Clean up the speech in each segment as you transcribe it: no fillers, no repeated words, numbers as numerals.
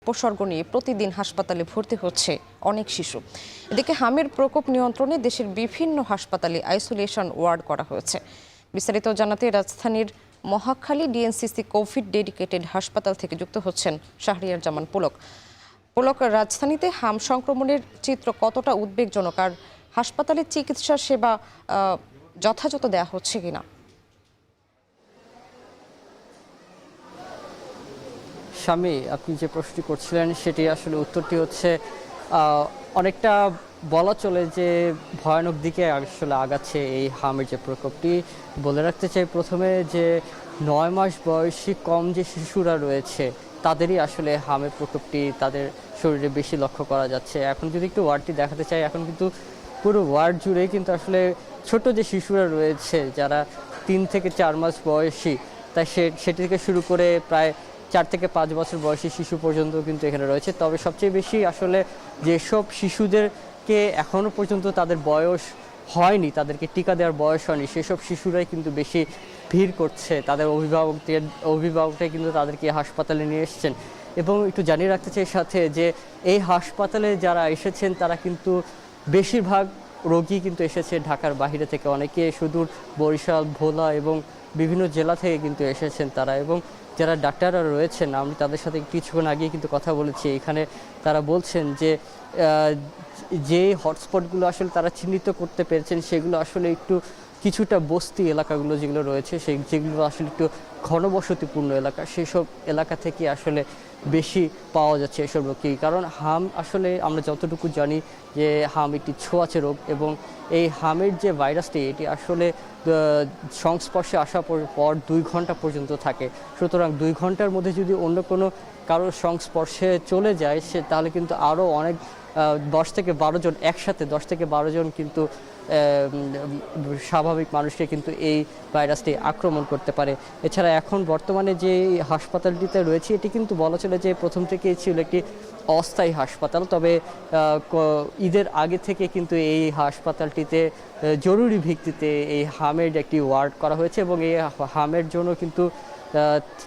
উপসর্গ নিয়ে প্রতিদিন হাসপাতালে ভর্তি হচ্ছে অনেক শিশু। এদিকে হামের প্রকোপ নিয়ন্ত্রণে দেশের বিভিন্ন হাসপাতালে আইসোলেশন ওয়ার্ড করা হয়েছে। বিস্তারিত জানাতে রাজধানীর মহাখালী ডিএনসিসি কোভিড ডেডিকেটেড হাসপাতাল থেকে যুক্ত হচ্ছেন শাহরিয়ার জামান পুলক। রাজধানীতে হাম সংক্রমণের চিত্র কতটা উদ্বেগজনক, আর হাসপাতালে চিকিৎসা সেবা যথাযথ দেয়া হচ্ছে কিনা? স্বামী, আপনি যে প্রশ্নটি করছিলেন সেটি আসলে উত্তরটি হচ্ছে অনেকটা বলা চলে যে ভয়ানক দিকে আসলে আগাচ্ছে এই হামের যে প্রকোপটি। বলে রাখতে চাই প্রথমে যে 9 মাস বয়সী কম যে শিশুরা রয়েছে তাদেরই আসলে হামের প্রকোপটি তাদের শরীরে বেশি লক্ষ্য করা যাচ্ছে। এখন যদি একটু ওয়ার্ডটি দেখাতে চাই, এখন কিন্তু পুরো ওয়ার্ড জুড়ে কিন্তু আসলে ছোট যে শিশুরা রয়েছে যারা 3 থেকে 4 মাস বয়সী, তাই সেটি থেকে শুরু করে প্রায় 4 থেকে 5 বছর বয়সী শিশু পর্যন্ত কিন্তু এখানে রয়েছে। তবে সবচেয়ে বেশি আসলে যেসব শিশুদেরকে এখনও পর্যন্ত তাদের বয়স হয়নি, তাদেরকে টিকা দেওয়ার বয়স হয়নি, সেসব শিশুরাই কিন্তু বেশি ভিড় করছে। তাদের অভিভাবকরাই কিন্তু তাদেরকে হাসপাতালে নিয়ে এসেছেন। এবং একটু জানিয়ে রাখতে চাই সাথে যে এই হাসপাতালে যারা এসেছেন তারা কিন্তু বেশিরভাগ রোগী কিন্তু এসেছে ঢাকার বাইরে থেকে, অনেকে সুদূর বরিশাল, ভোলা এবং বিভিন্ন জেলা থেকে কিন্তু এসেছেন তারা। এবং যারা ডাক্তাররা রয়েছেন, আমি তাদের সাথে কিছুক্ষণ আগে কিন্তু কথা বলেছি, এখানে তারা বলছেন যে হটস্পটগুলো আসলে তারা চিহ্নিত করতে পেরেছেন সেগুলো আসলে একটু কিছুটা বস্তি এলাকাগুলো যেগুলো রয়েছে যেগুলো আসলে একটু ঘনবসতিপূর্ণ এলাকা, সেসব এলাকা থেকে আসলে বেশি পাওয়া যাচ্ছে এসব রোগী। কারণ হাম আসলে আমরা যতটুকু জানি যে হাম একটি ছোঁয়াচে রোগ, এবং এই হামের যে ভাইরাসটি এটি আসলে সংস্পর্শে আসার পর 2 ঘন্টা পর্যন্ত থাকে। সুতরাং 2 ঘন্টার মধ্যে যদি অন্য কোনো কারোর সংস্পর্শে চলে যায় তাহলে কিন্তু আরও অনেক 10 থেকে 12 জন একসাথে 10 থেকে 12 জন কিন্তু স্বাভাবিক মানুষকে কিন্তু এই ভাইরাসটি আক্রমণ করতে পারে। এছাড়া এখন বর্তমানে যে হাসপাতালটিতে রয়েছে এটি কিন্তু বলা চলে যে প্রথম থেকেই ছিল একটি অস্থায়ী হাসপাতাল। তবে ঈদের আগে থেকে কিন্তু এই হাসপাতালটিতে জরুরি ভিত্তিতে এই হামের একটি ওয়ার্ড করা হয়েছে, এবং এই হামের জন্য কিন্তু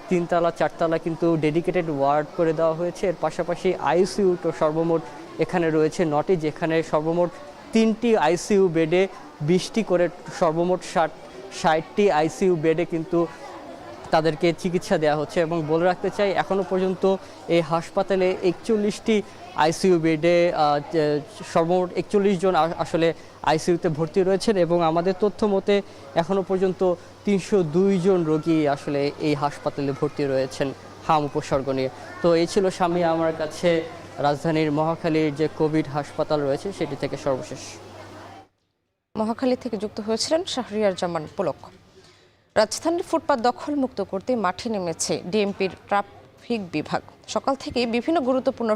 3 তলা 4 তলা কিন্তু ডেডিকেটেড ওয়ার্ড করে দেওয়া হয়েছে। এর পাশাপাশি আইসিইউ তো সর্বমোট এখানে রয়েছে 9টি, যেখানে সর্বমোট 3টি আইসিইউ বেডে 20টি করে সর্বমোট 60টি আইসিইউ বেডে কিন্তু তাদেরকে চিকিৎসা দেওয়া হচ্ছে। এবং বলে রাখতে চাই এখনও পর্যন্ত এই হাসপাতালে 41টি আইসিইউ বেডে সর্বমোট 41 জন আসলে আইসিইউতে ভর্তি রয়েছেন, এবং আমাদের তথ্য মতে এখনও পর্যন্ত 302 জন রোগী আসলে এই হাসপাতালে ভর্তি রয়েছেন হাম উপসর্গ নিয়ে। তো এই ছিল স্বামী আমার কাছে রাজধানীর মহাখালীর যে কোভিড হাসপাতাল রয়েছে সেটি থেকে সর্বশেষ। মহাখালী থেকে যুক্ত হয়েছিলেন শাহরিয়ার জামান পুলক। রাজধানীর ফুটপাত দখলমুক্ত করতে মাঠে নেমেছে ডিএমপির ট্রাফিক বিভাগ। সকাল থেকে বিভিন্ন গুরুত্বপূর্ণ